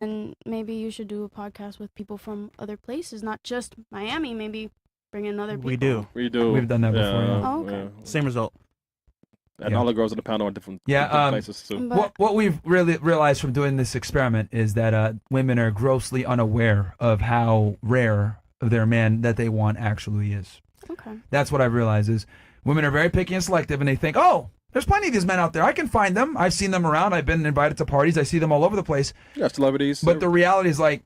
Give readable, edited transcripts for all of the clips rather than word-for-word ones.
And maybe you should do a podcast with people from other places, not just Miami. Maybe bring in other people. We do. We've done that before. Yeah. Oh, okay. Same result. And all the girls in the panel are different places too. What we've really realized from doing this experiment is that women are grossly unaware of how rare of their man that they want actually is. Okay. That's what I've realized is women are very picky and selective, and they think, oh, there's plenty of these men out there. I can find them. I've seen them around. I've been invited to parties. I see them all over the place. Yeah, celebrities. But the reality is, like,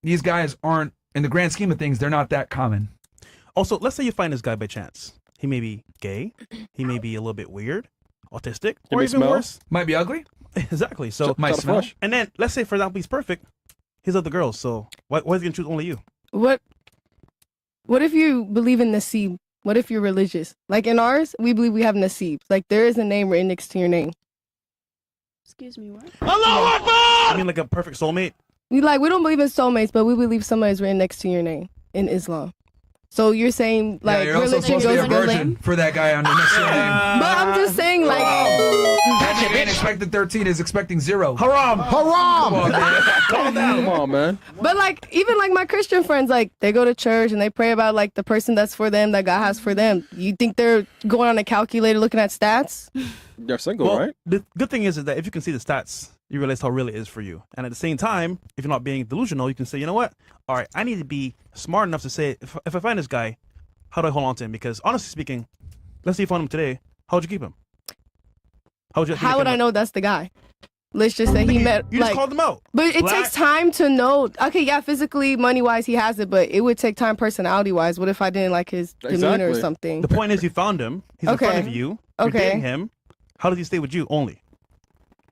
these guys aren't, in the grand scheme of things, they're not that common. Also, let's say you find this guy by chance. He may be gay. He may be a little bit weird, autistic, or even worse. Might be ugly. Exactly. So might smell. And then let's say, for example, he's perfect. He's other girls. So why is he gonna choose only you? What if you believe in Nasib? What if you're religious? Like in ours, we believe we have Nasib. Like there is a name written next to your name. Excuse me, what? Allahu Akbar! I mean, like a perfect soulmate. We don't believe in soulmates, but we believe somebody is written next to your name in Islam. So you're saying like you're also supposed to be a virgin for that guy on the next to your name. But I'm just saying like that man expected 13 is expecting 0. Haram. Come on, man. Calm down. Come on, man. But like even like my Christian friends, like they go to church and they pray about like the person that's for them that God has for them. You think they're going on a calculator looking at stats? They're single, right? The good thing is that if you can see the stats, you realize how real it is for you. And at the same time, if you're not being delusional, you can say, you know what? All right, I need to be smart enough to say, if I find this guy, how do I hold on to him? Because honestly speaking, let's say you found him today, how would you keep him? How would I know that's the guy? Let's just say he met. You just called him out. But it takes time to know. Okay, yeah, physically, money-wise, he has it, but it would take time personality-wise. What if I didn't like his demeanor or something? The point is you found him. He's in front of you. You're dating him. How does he stay with you only?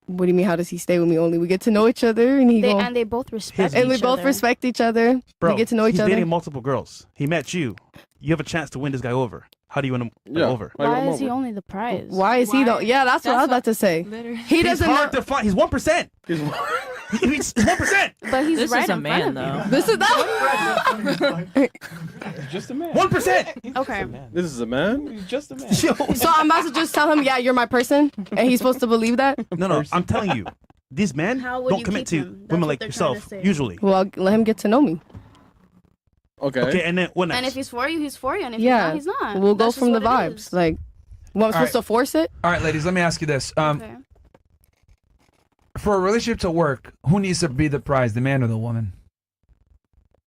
What do you mean? How does he stay with me only? We get to know each other, and they both respect each other. And we both respect each other. Bro, we get to know each he's other. dating multiple girls. He met you. You have a chance to win this guy over. How do you win him over? Why is he only the prize? Why is he the? Yeah, that's what I was about to say. He doesn't. He's hard to find. He's 1%. He's 1%. But he's this right is a in man, front of though. This is that. Just a man. 1%. Okay. This is a man. He's just a man. So I'm about to just tell him, yeah, you're my person, and he's supposed to believe that. No, I'm telling you, these men don't commit to women like yourself usually. Well, let him get to know me. Okay, and then what next? And if he's for you, he's for you, and if Yeah, he's not, he's not. We'll go That's just from the what it vibes. is. Like, what, I'm supposed to force it? All right, ladies, let me ask you this. Okay. For a relationship to work, who needs to be the prize, the man or the woman?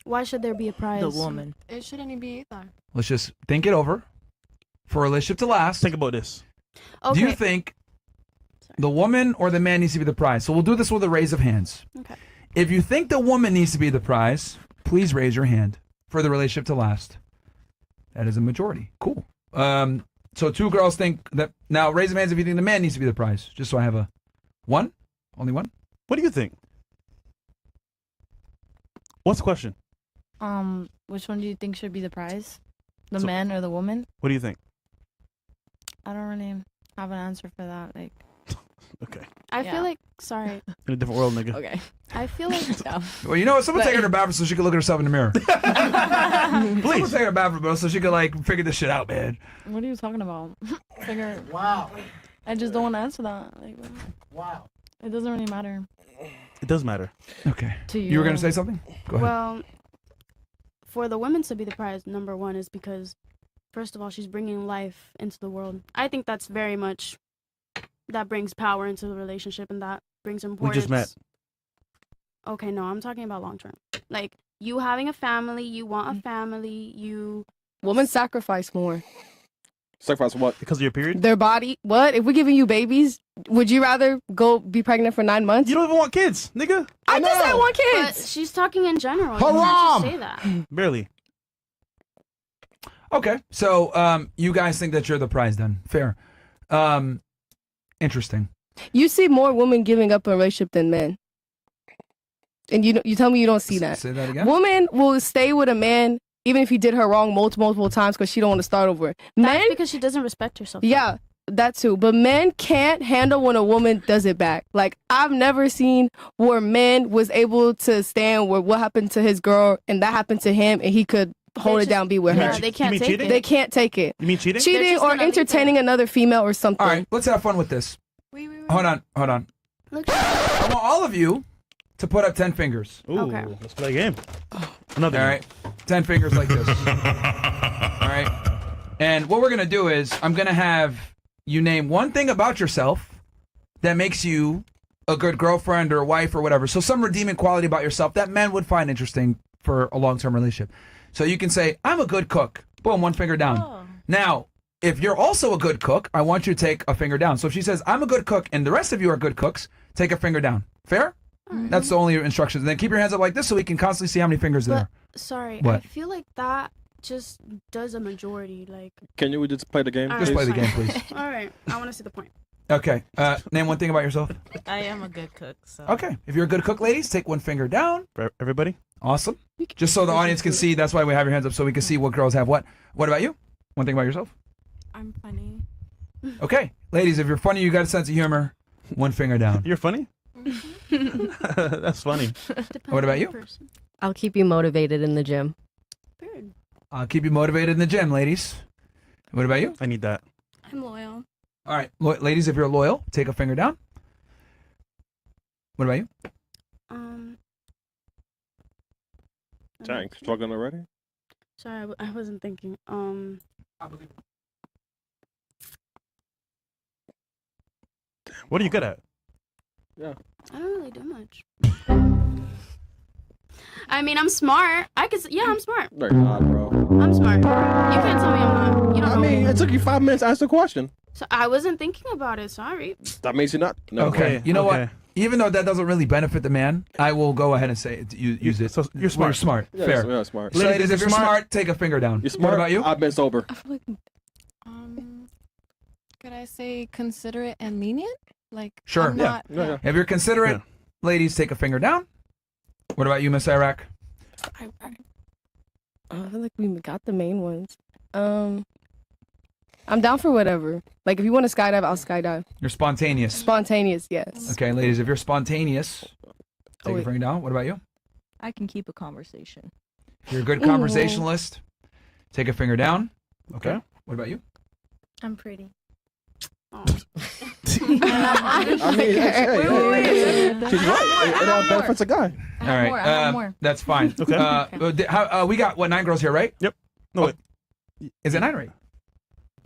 Why should there be a prize? The woman. It shouldn't be either. Let's just think it over. For a relationship to last, think about this. Okay. Do you think the woman or the man needs to be the prize? So we'll do this with a raise of hands. Okay. If you think the woman needs to be the prize, please raise your hand for the relationship to last. That is a majority. Cool. So 2 girls think that. Now raise your hands if you think the man needs to be the prize. Just so I have a one. Only one. What do you think? What's the question? Which one do you think should be the prize? The man or the woman? What do you think? I don't really have an answer for that. Like, okay. I feel like, sorry. In a different world, nigga. Okay. I feel like. Well, you know what? Someone take her to the bathroom so she can look at herself in the mirror. Please. Someone take her to the bathroom, bro, so she can like figure this shit out, man. What are you talking about? Figure. Wow. I just don't want to answer that. Like, Wow. it doesn't really matter. It does matter. Okay. To you. You were gonna say something? Go ahead. Well, for the women to be the prize, number one is because, first of all, she's bringing life into the world. I think that's very much, that brings power into the relationship, and that brings importance. We just met. Okay, no, I'm talking about long term. Like, you having a family, you want a family, you... Women sacrifice more. Sacrifice what? Because of your period? Their body. What? If we're giving you babies, would you rather go be pregnant for 9 months? You don't even want kids, nigga. I just said want But kids. she's talking in general. Haram! You can't just say that. Barely. Okay, so you guys think that you're the prize then? Fair. Interesting. You see more women giving up a relationship than men. And you tell me you don't see that. Say that again. Woman will stay with a man even if he did her wrong multiple times because she don't want to start over. That's because she doesn't respect herself. Yeah, that too. But men can't handle when a woman does it back. Like, I've never seen where men was able to stand where what happened to his girl and that happened to him and he could hold it down, be with her. They can't mean take cheating? it. They can't take it. You mean cheating? Cheating or entertaining another female or something. All right, let's have fun with this. Hold on. Look, I want all of you to put up 10 fingers. Ooh, Okay. let's play a game. Another All game. right. 10 fingers like this. All right. And what we're going to do is I'm going to have you name one thing about yourself that makes you a good girlfriend or a wife or whatever. So some redeeming quality about yourself that men would find interesting for a long-term relationship. So you can say, I'm a good cook. Boom, one finger down. Oh. Now, if you're also a good cook, I want you to take a finger down. So if she says, I'm a good cook, and the rest of you are good cooks, take a finger down. Fair? That's the only instructions. And then keep your hands up like this so we can constantly see how many fingers there are. Sorry, What? I feel like that just does a majority. Like, Can you just play the game? Just play the game, fine. please. All right, I want to see the point. Okay. Name one thing about yourself. I am a good cook. So. Okay. If you're a good cook, ladies, take one finger down. For everybody? Awesome. Just so the audience can see. That's why we have your hands up so we can see what girls have what. What about you? One thing about yourself? I'm funny. Okay. Ladies, if you're funny, you got a sense of humor, one finger down. You're funny? That's funny. What about you? I'll keep you motivated in the gym. Third. I'll keep you motivated in the gym, ladies. What about you? I need that. I'm loyal. All right. Ladies, if you're loyal, take a finger down. What about you? Dang, struggling already? Sorry, I wasn't thinking. What are you good at? Yeah. I don't really do much. I mean, I'm smart. I'm smart. Very odd, bro. I'm smart. You can't tell me I'm not. You don't I know mean, me. it took you 5 minutes to ask the question. So I wasn't thinking about it. Sorry. That means you're not. No. Okay. You know okay. what? Even though that doesn't really benefit the man, I will go ahead and say it. Use it. So you're smart. You're smart. Yeah, Fair. Yeah, smart. So ladies, if you're smart, take a finger down. You're smart. What about you? I've been sober. I feel like Could I say considerate and lenient? Like, Sure. I'm Yeah. not, Yeah. If you're considerate, Yeah. ladies, take a finger down. What about you, Miss Iraq? I feel like we got the main ones. I'm down for whatever. Like if you want to skydive, I'll skydive. You're spontaneous. Spontaneous, yes. Okay, ladies, if you're spontaneous, take a wait. finger down. What about you? I can keep a conversation. If you're a good Ooh. conversationalist, take a finger down. Okay. What about you? I'm pretty. Oh. I mean, hey, she's right. It all benefits a guy. I All have right. more. I have more. That's fine. Okay. We got, 9 girls here, right? Yep. No, wait. Is it 9 or 8?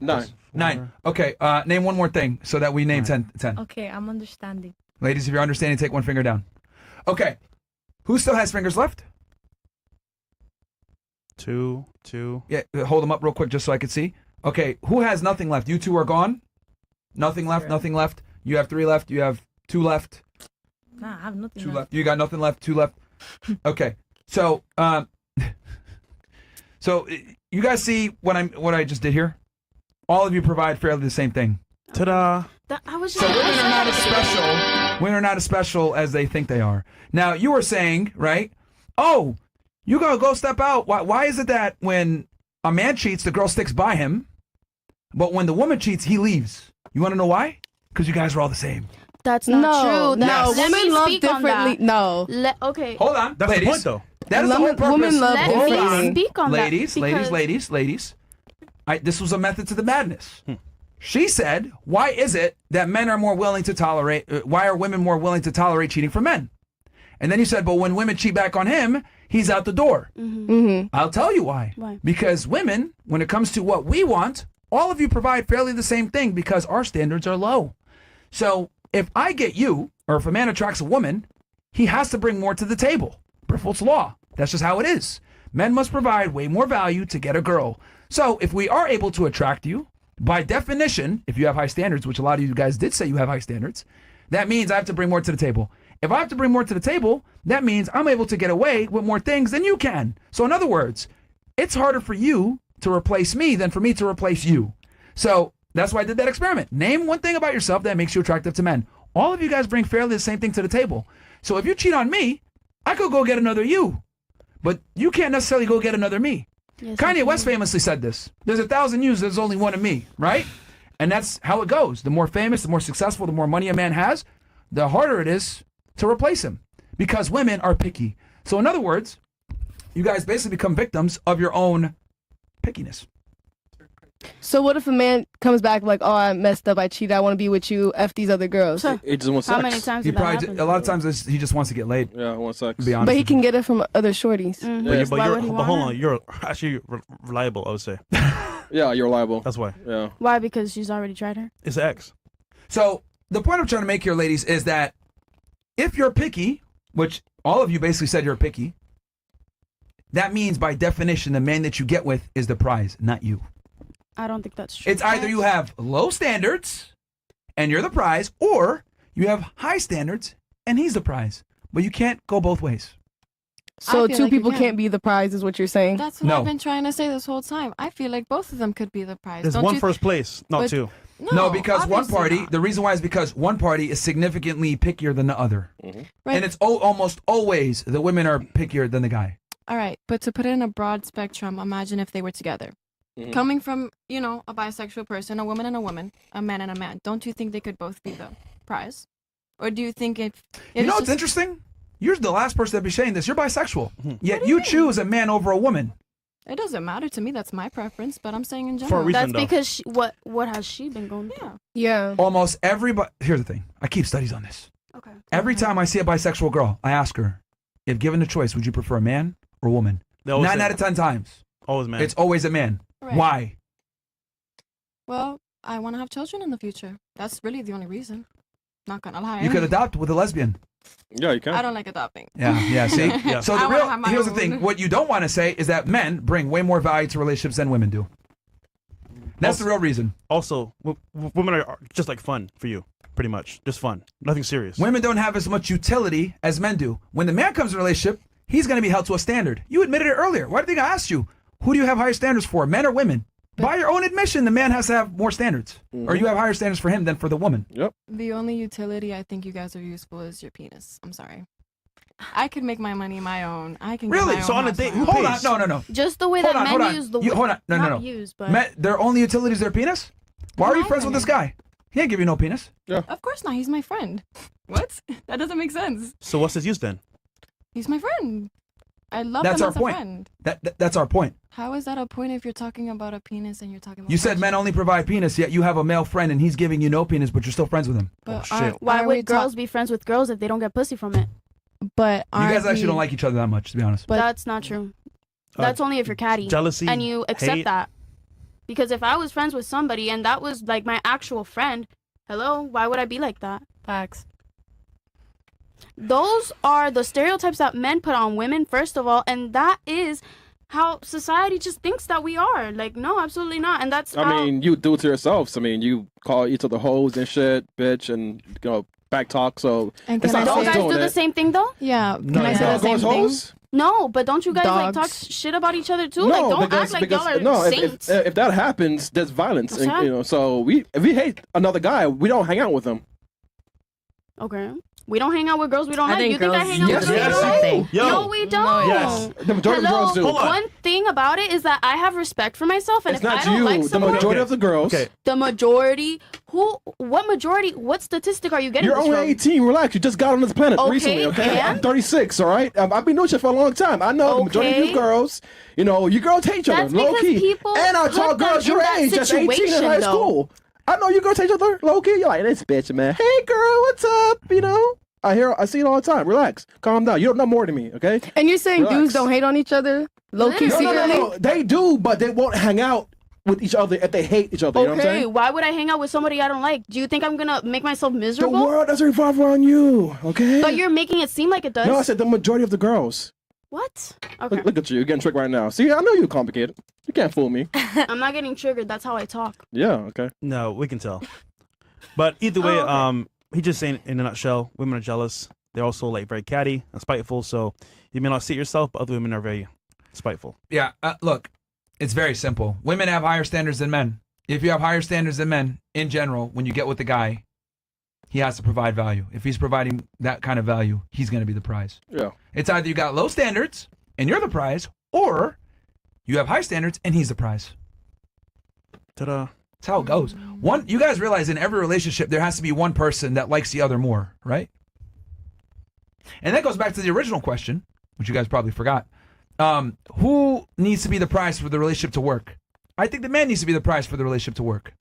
9. 9. Okay. Name one more thing so that we name 10. Okay, I'm understanding. Ladies, if you're understanding, take one finger down. Okay. Who still has fingers left? 2. Yeah, hold them up real quick just so I can see. Okay, who has nothing left? You two are gone? Nothing left, nothing left. You have 3 left, you have 2 left. Nah, I have nothing 2 left. left. You got nothing left, 2 left. Okay. So, so you guys see what I just did here? All of you provide fairly the same thing. Ta-da. I was So just. women are not as special. Women are not as special as they think they are. Now, you were saying, right? Oh, you gotta go step out. Why is it that when a man cheats, the girl sticks by him, but when the woman cheats, he leaves? You want to know why? Because you guys are all the same. That's not true. No, Yes. Let me women love speak on differently. that. No. Okay. Hold on, That's ladies. the point, though. That is the whole purpose. Women love Let Hold me on. speak on ladies, that. because- ladies. This was a method to the madness. She said, "Why is it that men are more willing to tolerate? Why are women more willing to tolerate cheating from men?" And then you said, "But when women cheat back on him, he's out the door." I'll tell you why. Why? Because women, when it comes to what we want, all of you provide fairly the same thing because our standards are low. So if I get you, or if a man attracts a woman, he has to bring more to the table. Briffelt's law. That's just how it is. Men must provide way more value to get a girl. So if we are able to attract you, by definition, if you have high standards, which a lot of you guys did say you have high standards, that means I have to bring more to the table. If I have to bring more to the table, that means I'm able to get away with more things than you can. So in other words, it's harder for you to replace me than for me to replace you. So that's why I did that experiment. Name one thing about yourself that makes you attractive to men. All of you guys bring fairly the same thing to the table. So if you cheat on me, I could go get another you. But you can't necessarily go get another me. Yes, Kanye I West do. famously said this. There's 1,000 yous, there's only one of me, right? And that's how it goes. The more famous, the more successful, the more money a man has, the harder it is to replace him because women are picky. So in other words, you guys basically become victims of your own pickiness. So what if a man comes back like, oh, I messed up, I cheated, I want to be with you, F these other girls. So, He just wants how sex. many times He did that probably happen? a lot of times he just wants to get laid. Yeah, he wants sex. To be honest, But he with can get it from other shorties. Mhm. Yeah. But Why you're, would he but want hold her? on, you're actually reliable, I would say. Yeah, you're liable. That's why. Yeah. Why? Because she's already tried her. It's an ex. So the point I'm trying to make here, ladies, is that if you're picky, which all of you basically said you're picky, that means by definition the man that you get with is the prize, not you. I don't think that's true. It's either you have low standards and you're the prize, or you have high standards and he's the prize. But you can't go both ways. So I feel two like you people can. can't be the prize is what you're saying. That's what No. I've been trying to say this whole time. I feel like both of them could be the prize. There's Don't one you? first place, not But- two. No, because one obviously party, not. the reason why is because one party is significantly pickier than the other. Right. And it's almost always the women are pickier than the guy. All right, but to put it in a broad spectrum, imagine if they were together. Mhm. Coming from, a bisexual person, a woman and a woman, a man and a man, don't you think they could both be the prize? Or do you think if You know it's what's just- interesting? You're the last person to be saying this. You're bisexual. Mhm. Yet do you you mean? choose a man over a woman. It doesn't matter to me. That's my preference, but I'm saying in For a general. reason, That's though. because what has she been going through? Yeah. Yeah. Almost everybody. Here's the thing. I keep studies on this. Okay. Every time I see a bisexual girl, I ask her, if given the choice, would you prefer a man or a woman? They always 9 say- out of 10 times, Always, man. it's always a man. Right. Why? Well, I want to have children in the future. That's really the only reason. Not gonna lie. You could adopt with a lesbian. Yeah, you can. I don't like adopting. Yeah. See. Yeah. So I the wanna real have my here's the own. thing. What you don't want to say is that men bring way more value to relationships than women do. That's the real reason. Also, women are just like fun for you, pretty much. Just fun. Nothing serious. Women don't have as much utility as men do. When the man comes in a relationship, he's going to be held to a standard. You admitted it earlier. Why do you think I asked you? Who do you have higher standards for, men or women? By your own admission, the man has to have more standards. Or you have higher standards for him than for the woman. Yep. The only utility I think you guys are useful is your penis. I'm sorry. I could make my money my own. I can Really? Get my So own on a house date, my who own. Hold on. No. Just the way Hold that on, hold men on. use the Hold on. No. not use, but Men, their only utility is their penis? Why are you My friends with this guy? He ain't give you no penis. Of course not. He's my friend. What? That doesn't make sense. So what's his use then? He's my friend. I love That's him our as a point. friend. That's our point. How is that a point if you're talking about a penis and you're talking about You said men friendship? only provide penis, yet you have a male friend and he's giving you no penis, but you're still friends with him. But Oh, shit. aren't- why aren't we would girls be friends with girls if they don't get pussy from it? But You guys actually don't like each other that much, to be honest. But- That's not true. Uh, That's only if you're catty Jealousy. and you accept hate. that. Because if I was friends with somebody and that was like my actual friend, hello, why would I be like that? facts. Those are the stereotypes that men put on women, first of all, and that is how society just thinks that we are. Like, no, absolutely not. And that's I how, mean, you do it to yourselves. I mean, you call each other hoes and shit, bitch, and back talk. So And It's can not I don't us say, guys doing do the it. same thing though? yeah, No, can I no. say the same Girls thing? hoes? No, but don't you guys like talk Dogs. shit about each other too? Like, don't act like y'all are no, saints. if that happens, there's violence. What's And, that? so if we hate another guy, we don't hang out with him. Okay. We don't hang out with girls we don't I like. think You think I girls hang out Yes, with girls yes, we don't you like? do. Yo. No, we don't. Yes. The majority of Hello? girls do. Hold on. One thing about it is that I have respect for myself, and It's if I not don't you. like The someone, majority Okay. of the girls. Okay. the majority, what statistic are you getting You're this only from? 18. Relax. You just got on this planet Okay, recently, okay? I'm and? 36, all right? I've been doing shit for a long time. I know the majority of Okay. you girls, you girls hate each other, That's low because key. people And I put taught them girls in your that age, that's 18 in situation, high though. school. I know you girls hate each other, low key. You're like, this bitch, man. Hey, girl, what's up? I see it all the time. Relax. Calm down. You don't know more than me, okay? And you're saying Relax. dudes don't hate on each other? Low key No, secretly? No. They do, but they won't hang out with each other if they hate each other. You know what I'm Okay, saying? why would I hang out with somebody I don't like? Do you think I'm gonna make myself The miserable? world doesn't revolve around you, okay? But you're making it seem like it does. No, I said the majority of the girls. What? Okay. Look at you. You're getting tricked right now. See, I know you're complicated. You can't fool me. I'm not getting triggered. That's how I talk. Yeah, okay. No, we can tell. But either way, Oh, okay. he just saying in a nutshell, women are jealous. They're also like very catty and spiteful. So you may not see it yourself, but other women are very spiteful. Yeah, look, it's very simple. Women have higher standards than men. If you have higher standards than men, in general, when you get with the guy, he has to provide value. If he's providing that kind of value, he's going to be the prize. Yeah. It's either you got low standards and you're the prize, or you have high standards and he's the prize. Ta-da. That's how it goes. You guys realize in every relationship there has to be one person that likes the other more, right? And that goes back to the original question, which you guys probably forgot. Who needs to be the prize for the relationship to work? I think the man needs to be the prize for the relationship to work.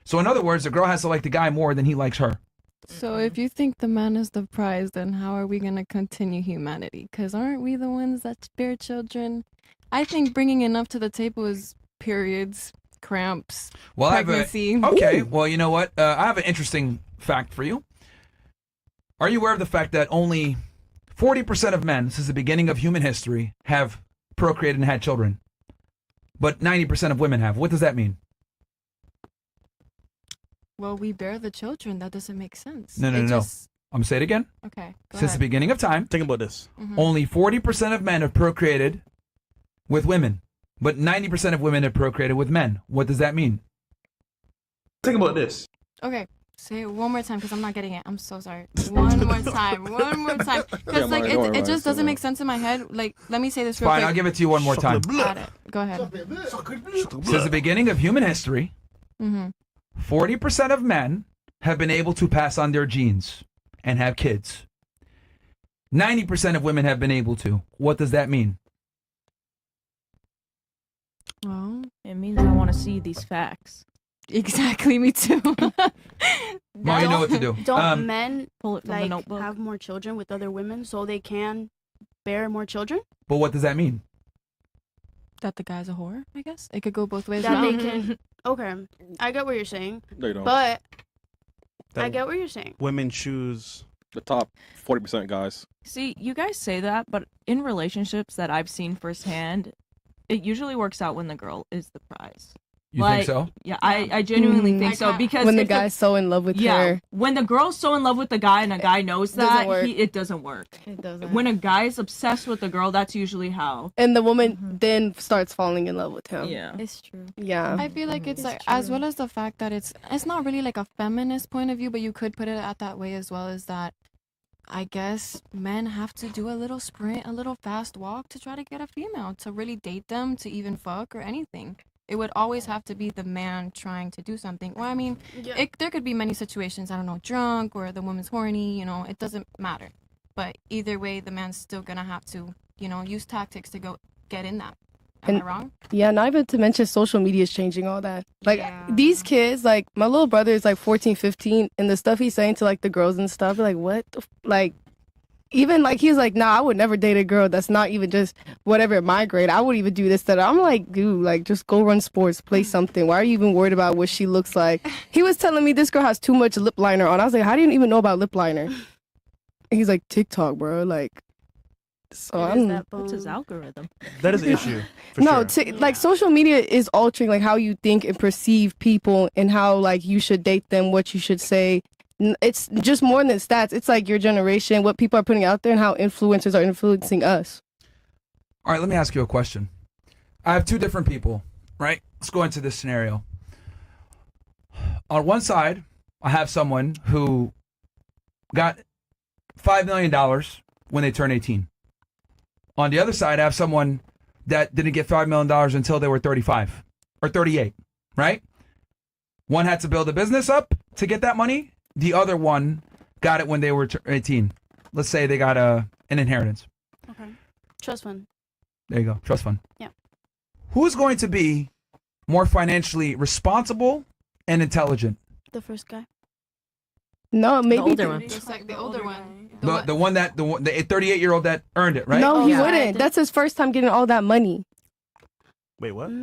So in other words, the girl has to like the guy more than he likes her. So if you think the man is the prize, then how are we going to continue humanity? Because aren't we the ones that bear children? I think bringing enough to the table is periods, cramps, Well, pregnancy. Okay, well, you know what? I have an interesting fact for you. Are you aware of the fact that only 40% of men, since the beginning of human history, have procreated and had children? But 90% of women have. What does that mean? Well, we bear the children. That doesn't make sense. No. I'm going to say it again. Okay, go Since the ahead. beginning of time, Think about this. only 40% of men have procreated with women, but 90% of women have procreated with men. What does that mean? Think about this. Okay, say it one more time because I'm not getting it. I'm so sorry. One more time. Yeah, Because like Myron, don't worry, it just Myron. doesn't make sense in my head. Like, let me say this real Fine, quick. I'll give it to you one more time. Got it. Go ahead. Since the beginning of human history, Mm-hmm. 40% of men have been able to pass on their genes and have kids. 90% of women have been able to. What does that mean? Well, It means I want to see these facts. exactly. Me too. Mo, you know what to do. Don't men Pull it from the like notebook. have more children with other women so they can bear more children? But what does that mean? That the guy's a whore, I guess. It could go both ways. That around. they can. Okay, I get what you're saying, No, you don't. but That I get what you're saying. women choose. The top 40% guys. See, you guys say that, but in relationships that I've seen firsthand, it usually works out when the girl is the prize. You Like, think so? Yeah, I genuinely Mm. think I so can't- because When the if guy's so in love with yeah, her. when the girl's so in love with the guy and a guy knows Doesn't that, work. it doesn't work. It doesn't. When a guy's obsessed with the girl, that's usually how. And the woman then starts falling in love with him. Yeah. It's true. Yeah. I feel like it's It's like, as true. well as the fact that it's not really like a feminist point of view, but you could put it at that way as well, as that I guess men have to do a little sprint, a little fast walk to try to get a female to really date them, to even fuck or anything. It would always have to be the man trying to do something. Well, I mean, Yeah. there could be many situations, I don't know, drunk or the woman's horny, it doesn't matter. But either way, the man's still gonna have to, use tactics to go get in that. Am I And- wrong? Yeah, not even to mention social media is changing all that. Like Yeah. these kids, like my little brother is like 14, 15, and the stuff he's saying to like the girls and stuff, like what? Like even like he's like, nah, I would never date a girl that's not even just whatever my grade. I would even do this, that. I'm like, dude, like just go run sports, play something. Why are you even worried about what she looks like? He was telling me this girl has too much lip liner on. I was like, how do you even know about lip liner? And he's like, TikTok, bro. Like, so It is I'm that What's his bone. algorithm? That is an issue. For no, sure. like social media is altering like how you think and perceive people and how like you should date them, what you should say. It's just more than stats. It's like your generation, what people are putting out there, and how influencers are influencing us. All right, let me ask you a question. I have two different people, right? Let's go into this scenario. On one side, I have someone who got $5 million when they turned 18. On the other side, I have someone that didn't get $5 million until they were 35 or 38, right? One had to build a business up to get that money. The other one got it when they were 18. Let's say they got an inheritance. Okay. Trust fund. There you go. Trust fund. Yeah. Who's going to be more financially responsible and intelligent? The first guy. No, maybe older one. The older one. The 38-year-old that earned it, right? No, Oh, he yeah. wouldn't. That's his first time getting all that money. Wait, what? Sorry,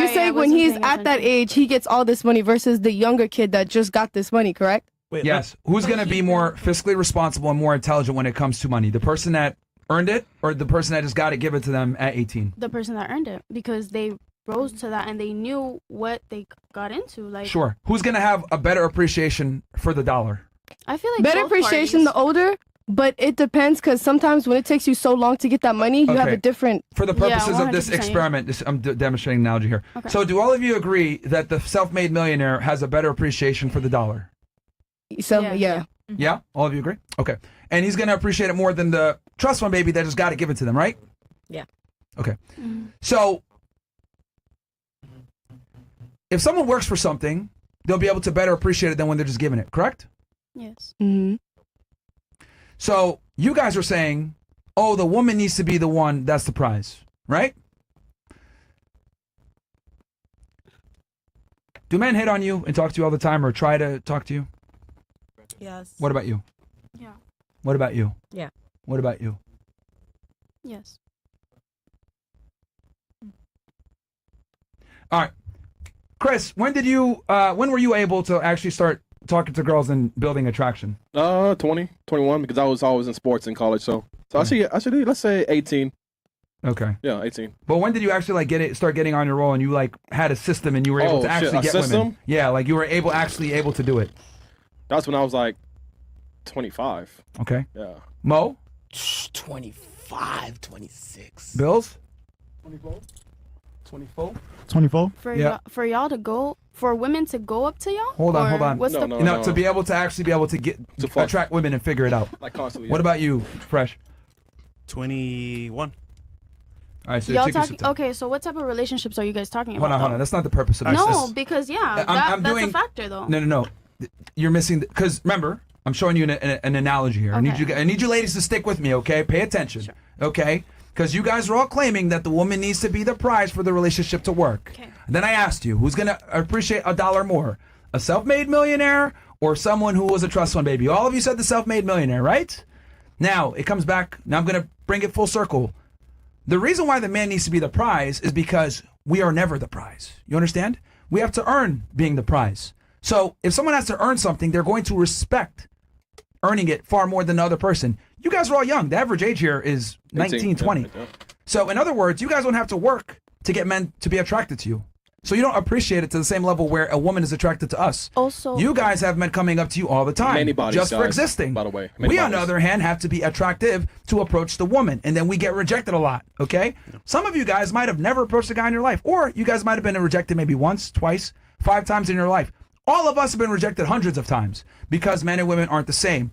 You I say when wasn't he's paying at that attention. age, he gets all this money versus the younger kid that just got this money, correct? Wait, Yes. Who's going to be more fiscally responsible and more intelligent when it comes to money? The person that earned it or the person that just got it given to them at 18? The person that earned it, because they rose to that and they knew what they got into. Like, Sure. Who's going to have a better appreciation for the dollar? I feel like Better both appreciation the parties- older, but it depends because sometimes when it takes you so long to get that money, you have Okay. a different. For the Yeah, purposes of this 100%. experiment, I'm demonstrating an analogy here. Okay. So do all of you agree that the self-made millionaire has a better appreciation for the dollar? So Yeah. yeah. Yeah? All of you agree? Okay. And he's going to appreciate it more than the trust fund baby that just got it given to them, right? Yeah. Okay. Mhm. So if someone works for something, they'll be able to better appreciate it than when they're just given it, correct? Yes. hmm So you guys are saying, oh, the woman needs to be the one that's the prize, right? Do men hit on you and talk to you all the time or try to talk to you? Yes. What about you? Yeah. What about you? Yeah. What about you? Yes. All right. Chris, when were you able to actually start talking to girls and building attraction? 20, 21, because I was always in sports in college. So I should do, let's say 18. Okay. Yeah, 18. But when did you actually like start getting on your roll and you like had a system and you were able to actually get system? women? Yeah, like you were able to do it. That's when I was like 25. Okay. Yeah. Mo? 25, 26. Bills? 24? 24. For y'all to go, for women to go up to y'all. Hold on. What's No. To be able to get attract women and figure it out. Like constantly. What about you, Fresh? 21. All right, so y'all take your talking? Okay, so what type of relationships are you guys talking about? Hold on. That's not the purpose of this. No, because I'm that's doing- a factor though. No. You're missing because remember, I'm showing you an analogy here. Okay. I need you ladies to stick with me, okay? Pay attention, Sure. okay? Because you guys are all claiming that the woman needs to be the prize for the relationship to work. Okay. Then I asked you, who's gonna appreciate $1 more, a self-made millionaire or someone who was a trust fund baby? All of you said the self-made millionaire, right? Now it comes back. Now I'm gonna bring it full circle. The reason why the man needs to be the prize is because we are never the prize. You understand? We have to earn being the prize. So if someone has to earn something, they're going to respect earning it far more than the other person. You guys are all young. The average age here is 19, 20. Yeah. So in other words, you guys don't have to work to get men to be attracted to you. So you don't appreciate it to the same level where a woman is attracted to us. Also, You guys have men coming up to you all the time, Many bodies, just for guys, existing. by the way. Many We, on the bodies. other hand, have to be attractive to approach the woman, and then we get rejected a lot. Okay, some of you guys might have never approached a guy in your life, or you guys might have been rejected maybe once, twice, 5 times in your life. All of us have been rejected hundreds of times because men and women aren't the same.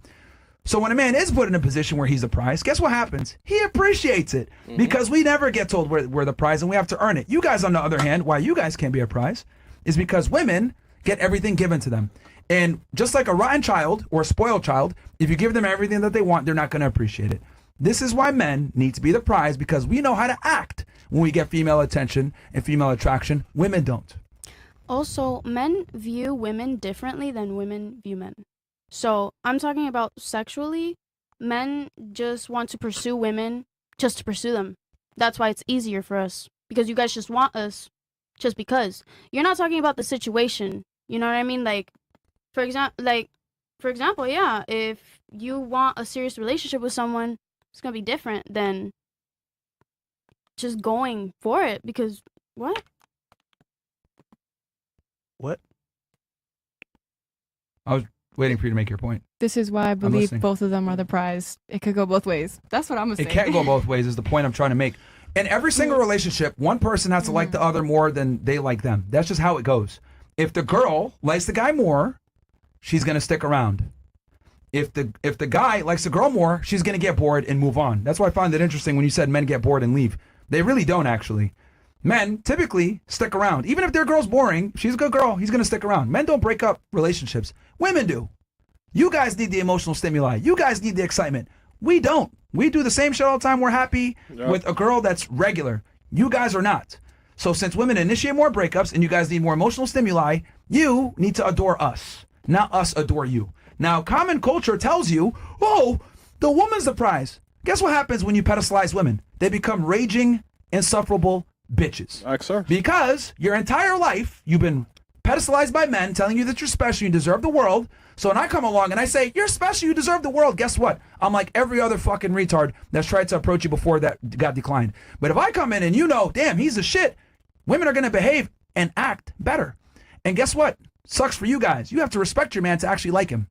So when a man is put in a position where he's the prize, guess what happens? He appreciates it because we never get told we're the prize and we have to earn it. You guys, on the other hand, why you guys can't be a prize is because women get everything given to them. And just like a rotten child or a spoiled child, if you give them everything that they want, they're not going to appreciate it. This is why men need to be the prize because we know how to act when we get female attention and female attraction. Women don't. Also, men view women differently than women view men. So I'm talking about sexually. Men just want to pursue women just to pursue them. That's why it's easier for us because you guys just want us just because. You're not talking about the situation. You know what I mean? Like, for example, yeah. If you want a serious relationship with someone, it's gonna be different than just going for it because what? What? I was waiting for you to make your point. This is why I believe listening. both of them are the prize. It could go both ways. That's what I'm gonna say. It can't go both ways is the point I'm trying to make. In every single relationship, one person has to like the other more than they like them. That's just how it goes. If the girl likes the guy more, she's going to stick around. If the guy likes the girl more, she's going to get bored and move on. That's why I found it interesting when you said men get bored and leave. They really don't actually. Men typically stick around. Even if their girl's boring, she's a good girl, he's going to stick around. Men don't break up relationships. Women do. You guys need the emotional stimuli. You guys need the excitement. We don't. We do the same shit all the time. We're happy with a girl that's regular. You guys are not. So since women initiate more breakups and you guys need more emotional stimuli, you need to adore us, not us adore you. Now, common culture tells you, oh, the woman's the prize. Guess what happens when you pedestalize women? They become raging, insufferable bitches. Like, sir. Because your entire life, you've been pedestalized by men telling you that you're special, you deserve the world. So when I come along and I say, you're special, you deserve the world, guess what? I'm like every other fucking retard that's tried to approach you before that got declined. But if I come in and you know, damn, he's the shit, women are going to behave and act better. And guess what? Sucks for you guys. You have to respect your man to actually like him.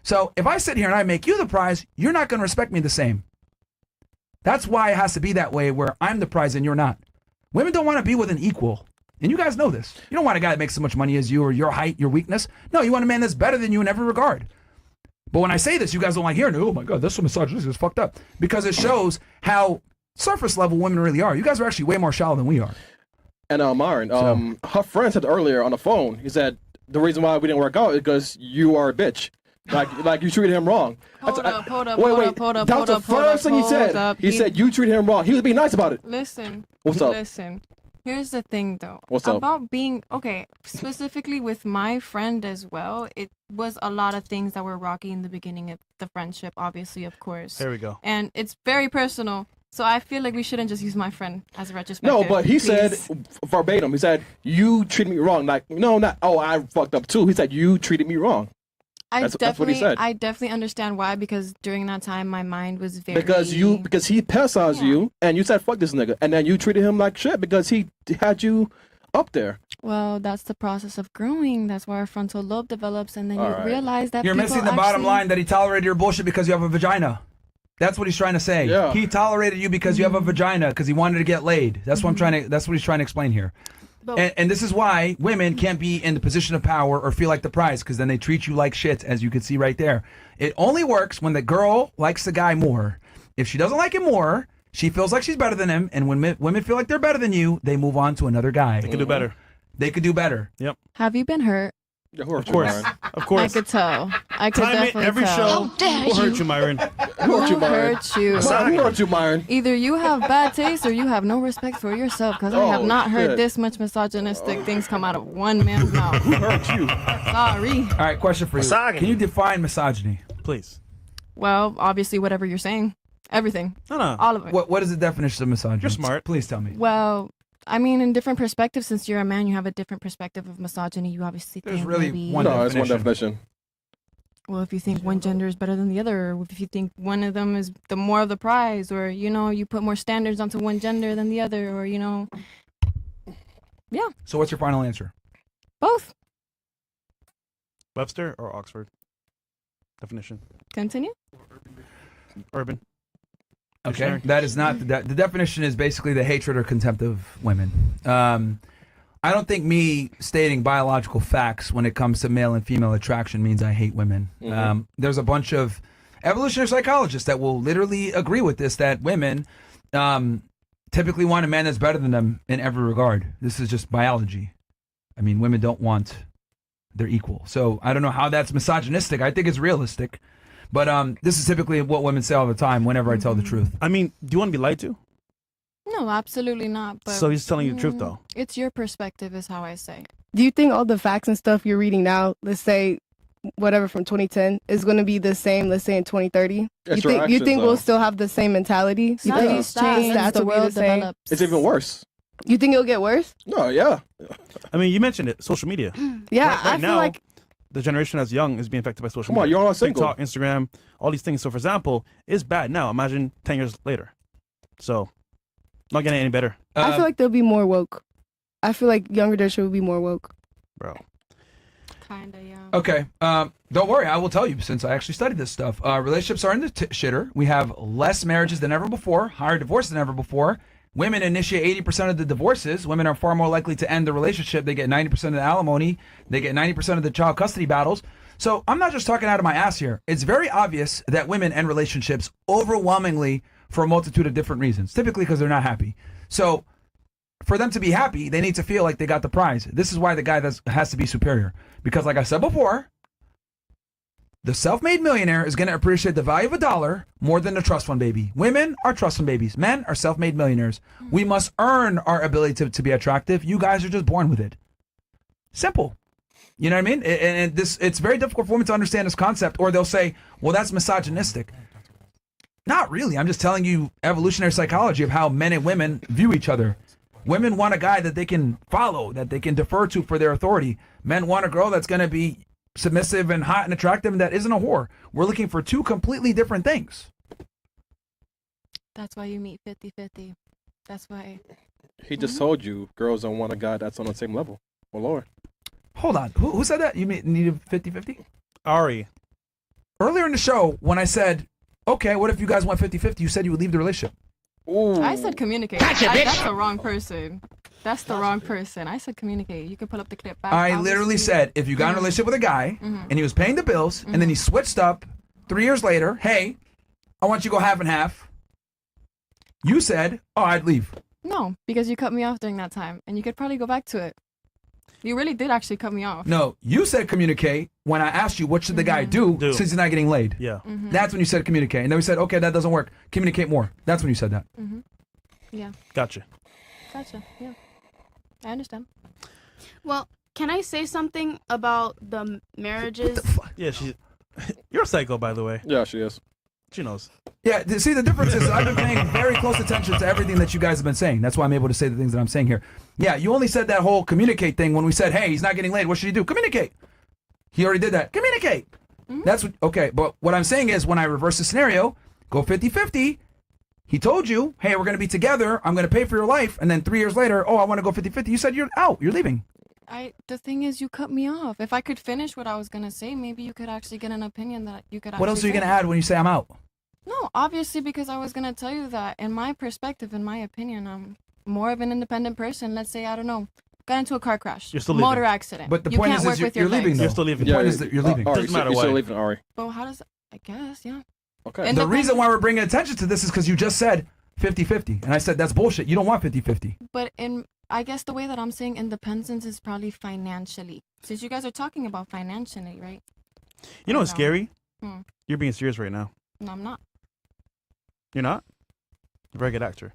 So if I sit here and I make you the prize, you're not going to respect me the same. That's why it has to be that way where I'm the prize and you're not. Women don't want to be with an equal. And you guys know this. You don't want a guy that makes as much money as you or your height, your weakness. No, you want a man that's better than you in every regard. But when I say this, you guys don't like hearing it. Oh my God, this is misogynistic. It's fucked up. Because it shows how surface level women really are. You guys are actually way more shallow than we are. And Myron, her friend said earlier on the phone, he said, the reason why we didn't work out is because you are a bitch. Like you treated him wrong. Hold That's- up, hold up, wait, hold wait. up, hold up, That hold was up, the hold up, first thing he hold said. up. He said you treated him wrong. He was being nice about it. Listen. What's up? Listen. Here's the thing, though. What's up? About being okay, specifically with my friend as well. It was a lot of things that were rocky in the beginning of the friendship, obviously, of course. There we go. And it's very personal. So I feel like we shouldn't just use my friend as a retrospective. No, but he said please. verbatim. He said you treated me wrong. Like no, not I fucked up too. He said you treated me wrong. That's what he said. I definitely understand why, because during that time my mind was very Because he pesticized you and you said fuck this nigga and then you treated him like shit because he had you up there. Well, that's the process of growing. That's why our frontal lobe develops, and then you Alright. realize that You're people missing the bottom actually- line that he tolerated your bullshit because you have a vagina. That's what he's trying to say. Yeah. He tolerated you because you have a vagina because he wanted to get laid. That's what I'm trying to. That's what he's trying to explain here. But And this is why women can't be in the position of power or feel like the prize because then they treat you like shit, as you can see right there. It only works when the girl likes the guy more. If she doesn't like him more, she feels like she's better than him. And when women feel like they're better than you, they move on to another guy. They can do better. They could do better. Yep. Have you been hurt? Yeah, who hurt Of you, course. Myron? Of I course. could tell. I could Time it definitely every tell. show. Who hurt you, Myron? Who hurt you, Myron? Hurt you? Myron, who hurt you, Myron? Either you have bad taste or you have no respect for yourself, because I have Oh, not heard shit. this much misogynistic things come out of one man's mouth. Who hurt you? Sorry. All right, question for you. Misogyny. Can you define misogyny? Please. Well, obviously, whatever you're saying, everything, No. all of it. What is the definition of misogyny? You're smart. Please tell me. Well, I mean, in different perspectives, since you're a man, you have a different perspective of misogyny. You obviously There's think really maybe, one No, it's one definition. definition. well, if you think one gender is better than the other, or if you think one of them is the more of the prize, or you put more standards onto one gender than the other, or So what's your final answer? both. Webster or Oxford? Definition. Continue. Urban. Okay, Dictionary. that is not the definition. Is basically the hatred or contempt of women. I don't think me stating biological facts when it comes to male and female attraction means I hate women. There's a bunch of evolutionary psychologists that will literally agree with this, that women typically want a man that's better than them in every regard. This is just biology. I mean, women don't want their equal. So I don't know how that's misogynistic. I think it's realistic. But this is typically what women say all the time whenever I tell the truth. I mean, do you want to be lied to? No, absolutely not. But So he's telling you the truth, though. It's your perspective, is how I say. Do you think all the facts and stuff you're reading now, let's say whatever from 2010, is going to be the same, let's say in 2030? It's you your think you actions, think though. we'll still have the same mentality? You Not think just that, stats as the will be the world same? develops. It's even worse. You think it'll get worse? No, yeah. I mean, you mentioned it. Social media. Yeah, Right I feel now, like the generation that's young is being affected by social Come on, media. you're all single. TikTok, Instagram, all these things. So, for example, it's bad now. Imagine 10 years later. So, not getting any better, I feel like they'll be more woke. I feel like younger generation will be more woke. bro. Kinda, yeah. Okay. Don't worry. I will tell you since I actually studied this stuff. Relationships are in the shitter. We have less marriages than ever before, higher divorce than ever before. Women initiate 80% of the divorces. Women are far more likely to end the relationship. They get 90% of the alimony. They get 90% of the child custody battles. So I'm not just talking out of my ass here. It's very obvious that women end relationships overwhelmingly for a multitude of different reasons, typically because they're not happy. So for them to be happy, they need to feel like they got the prize. This is why the guy has to be superior. Because like I said before, the self-made millionaire is going to appreciate the value of $1 more than the trust fund baby. Women are trust fund babies. Men are self-made millionaires. We must earn our ability to be attractive. You guys are just born with it. Simple. You know what I mean? And it's very difficult for women to understand this concept, or they'll say, well, that's misogynistic. Not really. I'm just telling you evolutionary psychology of how men and women view each other. Women want a guy that they can follow, that they can defer to for their authority. Men want a girl that's going to be submissive and hot and attractive and that isn't a whore. We're looking for two completely different things. That's why you meet 50-50. That's why. He just told you girls don't want a guy that's on the same level. Well, Lord. Hold on. Who said that? You needed 50-50? Ari. Earlier in the show, when I said, okay, what if you guys went 50-50, you said you would leave the relationship. Ooh. I said communicate. That's the wrong person. That's the wrong person. I said communicate. You can pull up the clip back. I literally said, if you got in a relationship with a guy and he was paying the bills and then he switched up 3 years later, hey, I want you to go half and half. You said, oh, I'd leave. No, because you cut me off during that time, and you could probably go back to it. You really did actually cut me off. No, you said communicate when I asked you what should the guy do since he's not getting laid. Yeah. That's when you said communicate. And then we said, okay, that doesn't work. Communicate more. That's when you said that. Yeah. Gotcha. Gotcha. Yeah. I understand. Well, can I say something about the marriages? Yeah, she's. You're a psycho, by the way. Yeah, she is. She knows. Yeah, see, the difference is I've been paying very close attention to everything that you guys have been saying. That's why I'm able to say the things that I'm saying here. Yeah, you only said that whole communicate thing when we said, hey, he's not getting laid. What should he do? Communicate. He already did that. Communicate. That's what, okay, but what I'm saying is when I reverse the scenario, go 50-50. He told you, hey, we're going to be together. I'm going to pay for your life. And then 3 years later, oh, I want to go 50-50. You said you're out. You're leaving. The thing is, you cut me off. If I could finish what I was gonna say, maybe you could actually get an opinion that you could. What else are you going to add when you say I'm out? No, obviously, because I was gonna tell you that in my perspective, in my opinion, I'm more of an independent person. Let's say, I don't know, got into a car crash, You're still motor leaving. accident. But the you point can't is work with you're your leaving, legs. though. You're still leaving. The point is that you're leaving. Doesn't matter You're still why. leaving, Ari. But how does? I guess, yeah. Okay. And The reason why we're bringing attention to this is because you just said 50-50. And I said, that's bullshit. You don't want 50-50. But I guess the way that I'm saying independence is probably financially. Since you guys are talking about financially, right? You know what's scary? Hmm. You're being serious right now. No, I'm not. You're not? Very good actor.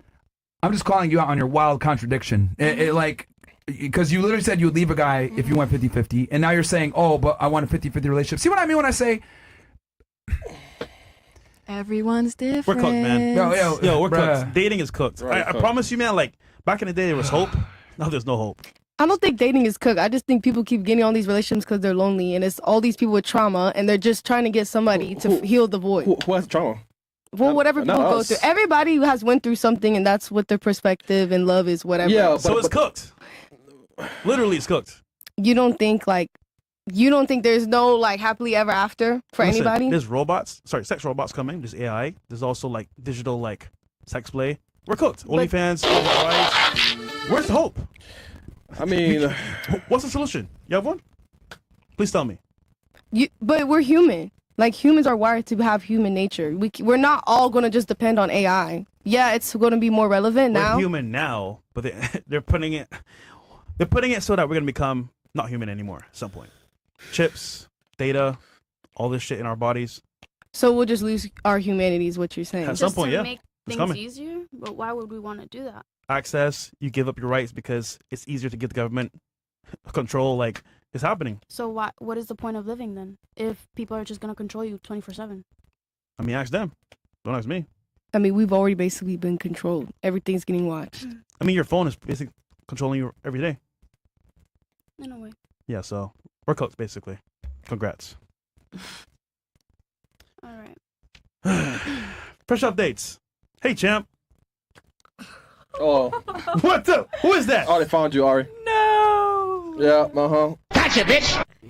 I'm just calling you out on your wild contradiction. Like, because you literally said you would leave a guy if you went 50-50. And now you're saying, oh, but I want a 50-50 relationship. See what I mean when I say... Everyone's different. We're cooked, man. Yo, we're bruh. cooked. Dating is cooked. Right, I cooked. promise you, man, like, back in the day, there was hope. Now there's no hope. I don't think dating is cooked. I just think people keep getting on these relationships because they're lonely, and it's all these people with trauma, and they're just trying to get somebody to heal the void. Who has trauma? Well, whatever Not people go us. through. Everybody has went through something, and that's what their perspective and love is. Whatever. Yeah, So it's cooked. Literally, it's cooked. You don't think there's no like happily ever after for Listen, anybody? There's sex robots coming. There's AI. There's also like digital like sex play. We're cooked. OnlyFans. Right? Where's the hope? I mean, What's the solution? You have one? Please tell me. But we're human. Like humans are wired to have human nature. We're not all gonna just depend on AI. Yeah, it's gonna be more relevant now. We're human now, but they're putting it so that we're gonna become not human anymore at some point. Chips, data, all this shit in our bodies. So we'll just lose our humanity, is what you're saying. At some Just point, to yeah. make It's things coming. easier. But why would we want to do that? Access, you give up your rights because it's easier to give the government control. Like it's happening. So what is the point of living then? If people are just gonna control you 24/7? I mean, ask them. Don't ask me. I mean, we've already basically been controlled. Everything's getting watched. I mean, your phone is basically controlling you every day. In a way. Yeah, so we're cooked basically. Congrats. All right. Fresh updates. Hey, champ. oh, What's up? Who is that? they found you, Ari. No. Yeah,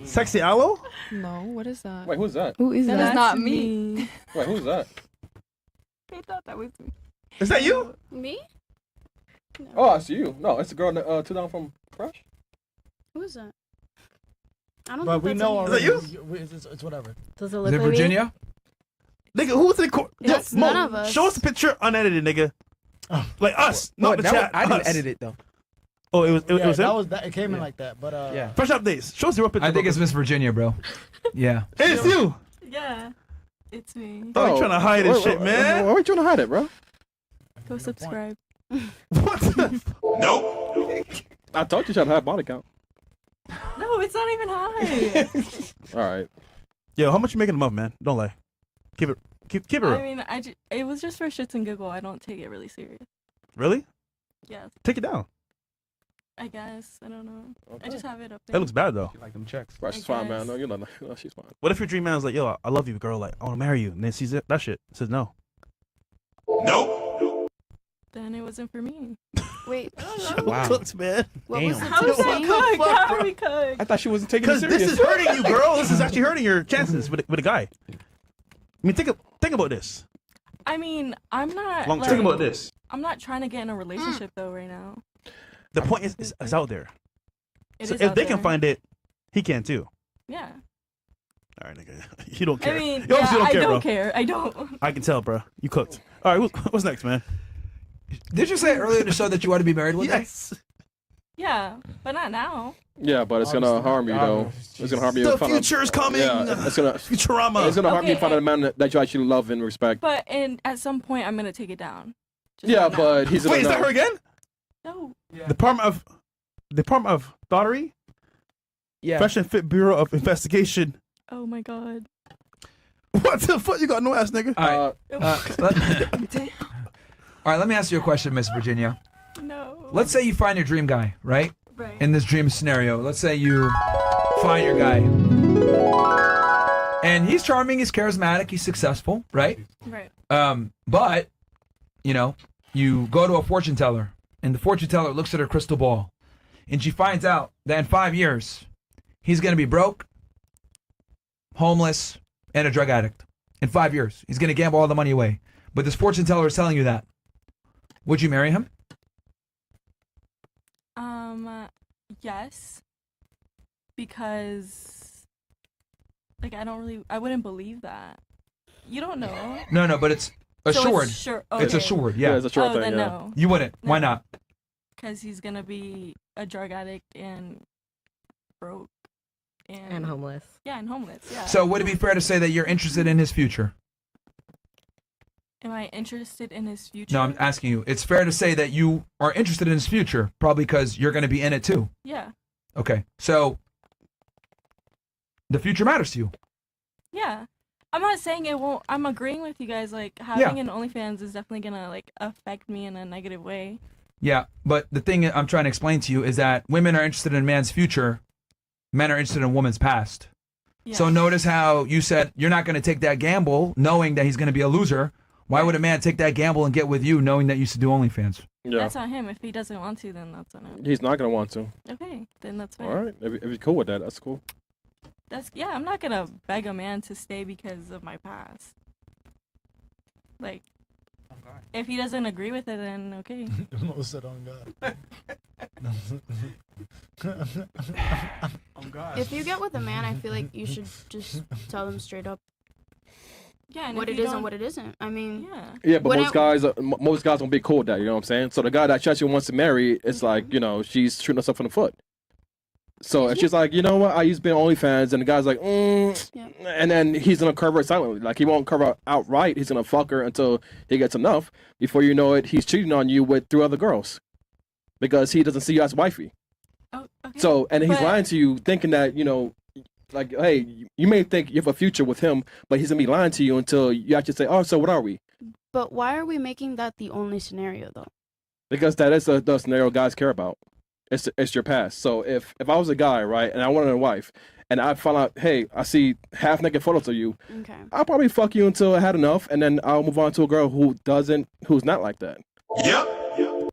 Sexy Aloe? No, what is that? Wait, who's that? Who is That that? is not me. Wait, who's that? I thought that was me. Is that you? Me? Oh, I see you. No, it's the girl two down from Crush. Who is that? I don't But think we that's know anyone. already. It's whatever. Does it Is look it like me? Virginia? Nigga, who's in court? It's Mo, none of us. show us the picture unedited, nigga. Like us, not the chat. I didn't us. edit it though. Oh, it was Yeah, him? that was that. It came in like that, but Yeah. Fresh updates. Show us the real picture. I think it's Miss Virginia, bro. Yeah. Hey, it's you. Yeah, it's me. Oh, you trying to hide this shit, man? Why are you trying to hide it, bro? Go subscribe. What the? I told you trying to hide body count. No, it's not even high. All right. Yo, how much you making a month, man? Don't lie. Keep it real. I mean, it was just for shits and giggle. I don't take it really serious. Really? Yeah, Take it down. I guess. I don't know. Okay. I just have it up there. That looks bad though. You like them checks. Right, she's I fine, man. guess. No, you're not. No, she's fine. What if your dream man is like, yo, I love you, girl. Like, I want to marry you, and then sees it, that shit, says no. Then it wasn't for me. Wait. Wow. Cooked, man. What was Damn. the How is that saying? cooked? How are we cooked? I thought she wasn't taking it Because serious. this is hurting you, girl. This is actually hurting your chances with a guy. I mean, think about this. I mean, I'm not. Long like, term. This. I'm not trying to get in a relationship though right now. The point is, it's out there. It So is if out they can there. find it, he can too. Yeah. All right, nigga. You don't care. I mean, you obviously yeah, don't I care, don't bro. care. I don't. I can tell, bro. You cooked. All right, what's next, man? Did you say earlier in the show that you want to be married one day? Yes. Yeah, but not now. Yeah, but it's gonna harm you though. It's gonna harm you. The in front of- future is coming. Yeah, it's gonna. Futurama. It's gonna harm you in Okay, front of the man that you actually love and respect. But at some point, I'm gonna take it down. Just Yeah, not now. but he's gonna Wait, is that know. her again? No. The Department of Department of Thoughterty, Yeah. Fresh and Fit Bureau of Investigation. Oh my god. What the fuck? You got no ass, nigga. All right, let me ask you a question, Miss Virginia. No. Let's say you find your dream guy, right? Right. In this dream scenario, let's say you find your guy, and he's charming, he's charismatic, he's successful, right? Right. But you know, you go to a fortune teller, and the fortune teller looks at her crystal ball, and she finds out that in 5 years, he's gonna be broke, homeless, and a drug addict. In 5 years, he's gonna gamble all the money away. But this fortune teller is telling you that. Would you marry him? Yes. Because like I wouldn't believe that. You don't know. No, but it's So assured. it's sure. It's Okay. assured, yeah. it's a short Oh, thing. then Yeah. no. You wouldn't. Why No. not? Because he's gonna be a drug addict and broke And homeless. Yeah, and homeless. Yeah. So would it be fair to say that you're interested in his future? am I interested in his future? No, I'm asking you. It's fair to say that you are interested in his future, probably because you're going to be in it too. Yeah. Okay. So the future matters to you. Yeah. I'm not saying it won't. I'm agreeing with you guys. Like having an OnlyFans is definitely gonna like affect me in a negative way. Yeah, but the thing I'm trying to explain to you is that women are interested in a man's future, men are interested in a woman's past. Yeah. So notice how you said you're not going to take that gamble knowing that he's going to be a loser. Why would a man take that gamble and get with you knowing that you used to do OnlyFans? Yeah. That's on him. If he doesn't want to, then that's on him. He's not gonna want to. Okay, then that's fine. All right. If you're cool with that, that's cool. Yeah, I'm not gonna beg a man to stay because of my past. Like, if he doesn't agree with it, then okay. No, said on God. Oh God. If you get with a man, I feel like you should just tell them straight up Yeah, and what if it you is and don't- what it isn't. I mean, Yeah. Yeah, but When most guys don't be cool with that. You know what I'm saying? So the guy that she actually wants to marry, it's like, you know, she's shooting herself in the foot. So if she's like, you know what, I used to be on OnlyFans, and the guy's like, Yeah. and then he's gonna cover it silently. Like he won't cover her outright. He's gonna fuck her until he gets enough. Before you know it, he's cheating on you with 3 other girls because he doesn't see you as wifey. Oh, okay. So and he's But- lying to you, thinking that you know, like, hey, you may think you have a future with him, but he's gonna be lying to you until you actually say, oh, so what are we? but why are we making that the only scenario though? Because that is the scenario guys care about. It's your past. So if I was a guy, right, and I wanted a wife, and I found out, hey, I see half naked photos of you, Okay. I'll probably fuck you until I had enough, and then I'll move on to a girl who's not like that. I don't know.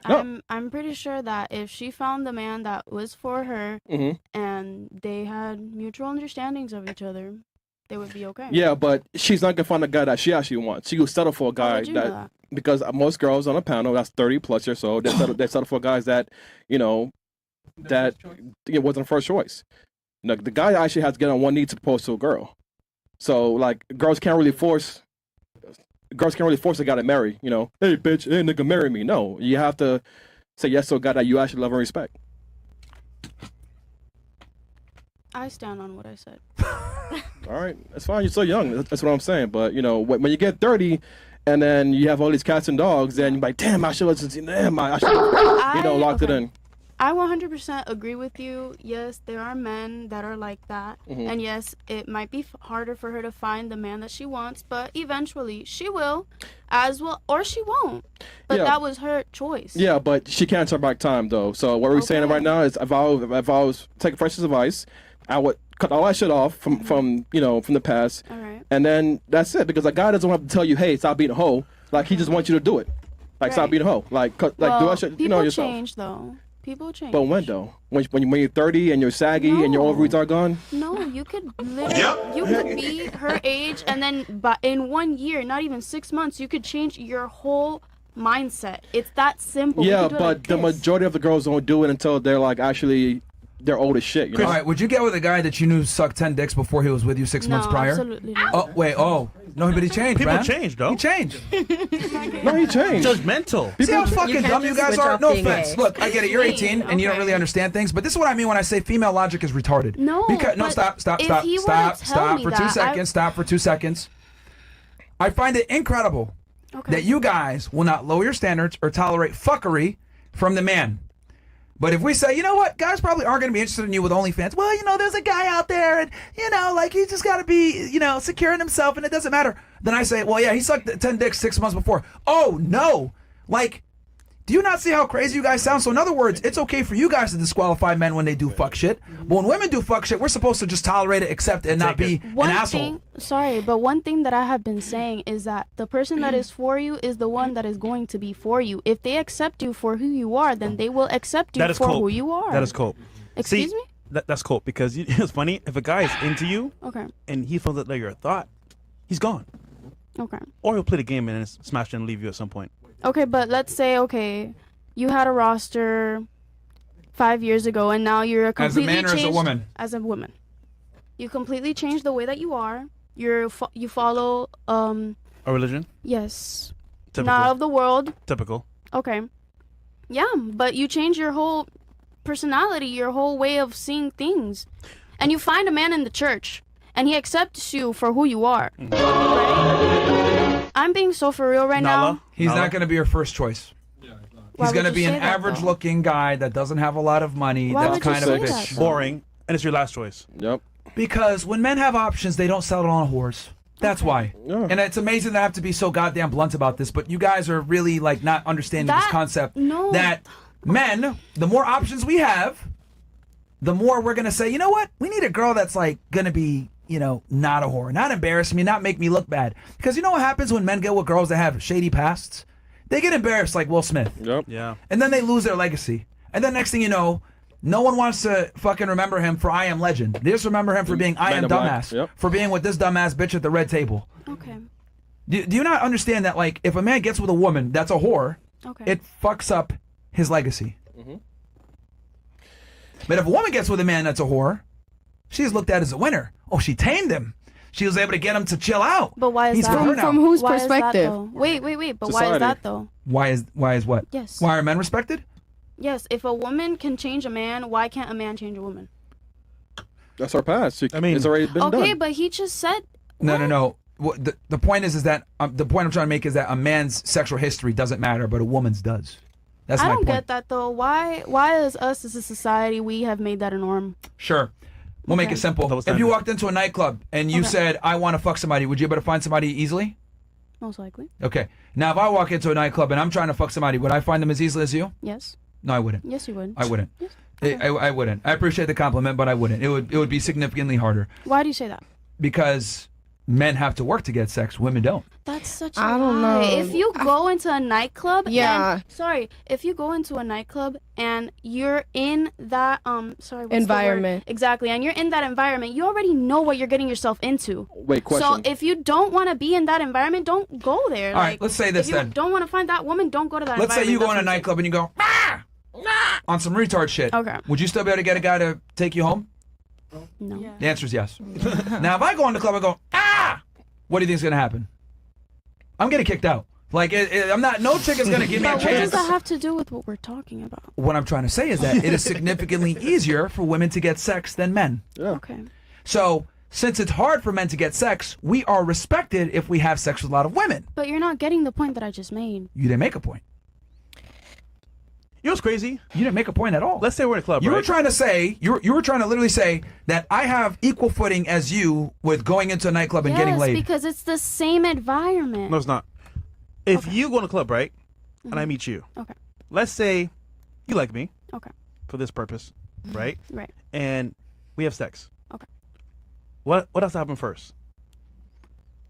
No. I'm pretty sure that if she found the man that was for her hmm and they had mutual understandings of each other, they would be okay. Yeah, but she's not gonna find a guy that she actually wants. She will settle for a How guy would you know that? because most girls on a panel that's 30 plus or so, they settle for guys that, you know, that it wasn't first choice. No, the guy actually has to get on one knee to propose to a girl. So like girls can't really force a guy to marry, you know, hey bitch, hey nigga, marry me. No, you have to say yes to a guy that you actually love and respect. I stand on what I said. All right, that's fine. You're so young. That's what I'm saying. But you know, when you get 30, and then you have all these cats and dogs, and you're like, damn, I should have, I should, you know, locked it okay. in. I 100% agree with you. Yes, there are men that are like that. Mhm. And yes, it might be harder for her to find the man that she wants, but eventually she will, as well, or she won't. But Yeah. that was her choice. Yeah, but she can't turn back time though. So what we're saying Okay. right now is, if I was taking Fresh's advice, I would cut all that shit off from you know, from the past, All right. and then that's it. Because a guy doesn't have to tell you, hey, stop being a hoe. Like he just wants you to do it. Like stop Right. being a hoe. Like do Well, that shit, people you know, yourself. change, though. People change. But when though? When you're 30 and you're saggy and your No. ovaries are gone? No, you could literally, you could be her age, and then but in 1 year, not even 6 months, you could change your whole mindset. It's that simple. We Yeah, could do it but like the this. majority of the girls don't do it until they're like actually they're old as shit. You know? All right, would you get with a guy that you knew sucked 10 dicks before he was with you 6 months No, prior? absolutely not. Oh, wait, no, but he changed, People man. change, though. He changed. No, he changed. Judgmental. See how fucking can't dumb you just guys switch are? off No being offense. gay. Look, I get it. You're 18 and you don't Okay. really understand things, but this is what I mean when I say female logic is retarded. No, Because, no, but stop if he were to tell stop me for 2 that, seconds. Stop for 2 seconds. I find it incredible Okay. that you guys will not lower your standards or tolerate fuckery from the man. But if we say, you know what, guys probably aren't going to be interested in you with OnlyFans. Well, there's a guy out there, and like he's just got to be, secure in himself, and it doesn't matter. Then I say, well, yeah, he sucked 10 dicks 6 months before. Oh no, like. Do you not see how crazy you guys sound? So in other words, it's okay for you guys to disqualify men when they do fuck shit. But when women do fuck shit, we're supposed to just tolerate it, accept it, and not be an asshole. One thing that I have been saying is that the person that is for you is the one that is going to be for you. If they accept you for who you are, then they will accept you for who you are. That is cool. Excuse me? That's cool because it's funny. If a guy is into you and he feels that you're a thought, he's gone. Okay. Or he'll play the game and then smash it and leave you at some point. Okay, but let's say, you had a roster 5 years ago, and now you're a completely as a man or as a woman? As a woman. You completely changed the way that you are. You follow a religion? Yes. Typical. Not of the world. Typical. Okay. Yeah, but you change your whole personality, your whole way of seeing things. And you find a man in the church, and he accepts you for who you are. Right? I'm being so for real right now. He's not going to be your first choice. He's going to be an average-looking guy that doesn't have a lot of money. Why that's kind of a bitch. Boring, and it's your last choice. Yep. Because when men have options, they don't settle on whores. That's why. Yeah. And it's amazing that I have to be so goddamn blunt about this, but you guys are really like not understanding this concept. No. That men, the more options we have, the more we're going to say, you know what? We need a girl that's like going to be, not a whore, not embarrass me, not make me look bad. Because you know what happens when men get with girls that have shady pasts? They get embarrassed like Will Smith. Yep. Yeah. And then they lose their legacy. And then next thing you know, no one wants to fucking remember him for I Am Legend. They just remember him for being I Am Dumbass. Yep. For being with this dumbass bitch at the red table. Okay. Do you not understand that, like, if a man gets with a woman that's a whore, it fucks up his legacy? Mm-hmm. But if a woman gets with a man that's a whore, she's looked at as a winner. Oh, she tamed him. She was able to get him to chill out. But why is that? From whose Why perspective? Is that, wait. But Society. why is that though? Why is what? Yes. Why are men respected? Yes. If a woman can change a man, why can't a man change a woman? That's our past. I mean, it's already been done. Okay, but he just said. No. The point is that the point I'm trying to make is that a man's sexual history doesn't matter, but a woman's does. That's I my don't point. get that though. Why is us as a society we have made that a norm? Sure. We'll make it simple. If you walked into a nightclub and you said, I want to fuck somebody, would you be able to find somebody easily? Most likely. Okay. Now, if I walk into a nightclub and I'm trying to fuck somebody, would I find them as easily as you? Yes. No, I wouldn't. Yes, you would. I wouldn't. Yes. Okay. I wouldn't. I appreciate the compliment, but I wouldn't. It would be significantly harder. Why do you say that? Because men have to work to get sex. Women don't. That's such a I don't lie. know. If you go into a nightclub, if you go into a nightclub and you're in that what's environment, exactly, and you're in that environment, you already know what you're getting yourself into. Wait, question. So if you don't want to be in that environment, don't go there. All right, let's say this if you then. don't want to find that woman, don't go to that Let's say environment. you go in a That's what I'm nightclub and you go, on some retard shit. Okay. Would you still be able to get a guy to take you home? saying. No. Yeah. The answer is yes. Now, if I go in the club and go, what do you think is going to happen? I'm getting kicked out. Like, no chick is going to give me a But what does chance. that have to do with what we're talking about? What I'm trying to say is that it is significantly easier for women to get sex than men. Yeah. Okay. So, since it's hard for men to get sex, we are respected if we have sex with a lot of women. But you're not getting the point that I just made. You didn't make a point. You know what's crazy? You didn't make a point at all. Let's say we're in a club, You right? were trying to say, you were trying to literally say that I have equal footing as you with going into a nightclub and getting laid. Yes, because it's the same environment. No, it's not. If you go in a club, right, and I meet you, Okay. let's say you like me Okay. for this purpose, right? Right. And we have sex. Okay. What has to happen first?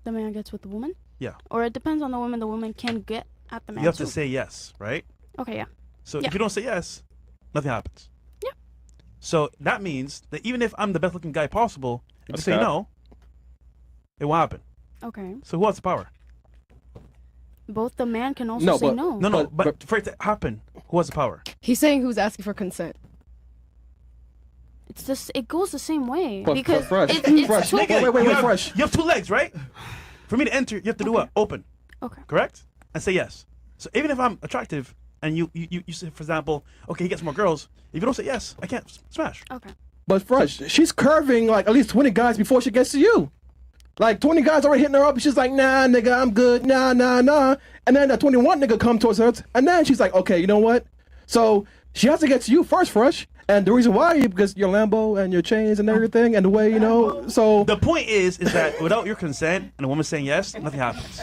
The man gets with the woman? Yeah. Or it depends on the woman. The woman can get at the man. You have too. to say yes, right? Okay, yeah. So Yeah. if you don't say yes, nothing happens. Yeah. So that means that even if I'm the best looking guy possible, if you That's say cap. no, it won't happen. Okay. So who has the power? Both the man can also No, say but- no. No, But- but for it to happen, who has the power? He's saying who's asking for consent. It's just it goes the same way But because fresh. it's Fresh. two- Wait, You have, fresh. You have two legs, right? For me to enter, you have to do what? Open, Okay. correct? And say yes. So even if I'm attractive and you say, for example, okay, he gets more girls. If you don't say yes, I can't smash. Okay. But fresh, she's curving like at least 20 guys before she gets to you. Like 20 guys already hitting her up, and she's like, nah, nigga, I'm good, nah. And then that 21 nigga come towards her, and then she's like, okay, you know what? So She has to get to you first, Fresh. And the reason why is because your Lambo and your chains and everything and the way, so... The point is that without your consent and a woman saying yes, nothing happens.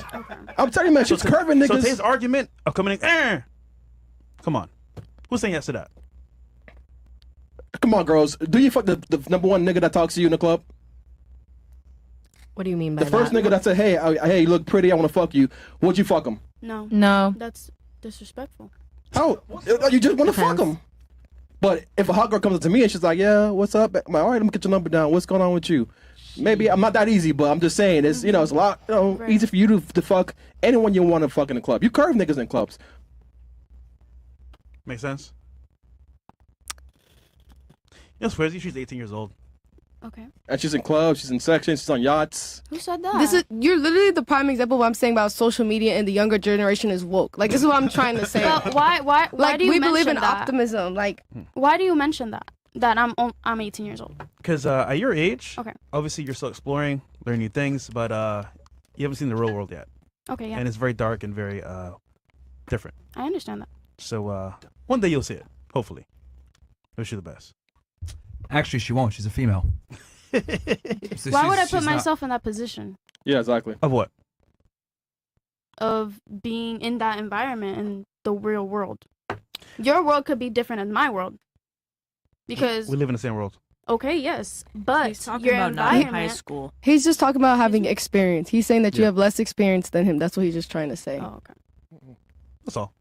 I'm telling you, man, she's curving niggas. So today's argument of coming in, come on. Who's saying yes to that? Come on, girls. Do you fuck the number one nigga that talks to you in the club? What do you mean by The first nigga that said, hey, you look pretty, I want to fuck you. Would you fuck him? No. No. That's disrespectful. How? You just want to fuck him. But if a hot girl comes up to me and she's like, yeah, what's up? I'm like, all right, let me get your number down. What's going on with you? Maybe I'm not that easy, but I'm just saying it's it's a lot Right. easy for you to fuck anyone you want to fuck in the club. You curve niggas in clubs. Make sense? You know, crazy. She's 18 years old. Okay. And she's in clubs, she's in sections, she's on yachts. Who said that? You're literally the prime example of what I'm saying about social media and the younger generation is woke. Like, this is what I'm trying to say. But why Like, do you we believe mention in that? optimism. Like, Why do you mention that? That I'm 18 years old. Because at your age, Okay. obviously you're still exploring, learning new things, but you haven't seen the real world yet. Okay, yeah. And it's very dark and very different. I understand that. So one day you'll see it, hopefully. Wish you the best. Actually, she won't. She's a female. So Why would I she's put not- myself in that position Yeah, exactly. Of what? of being in that environment in the real world? Your world could be different than my world. Because We live in the same world. okay, yes, but He's talking your about not in high environment. school. he's just talking about having experience. He's saying that you Yeah. have less experience than him. That's what he's just trying to say. Oh, okay. That's all.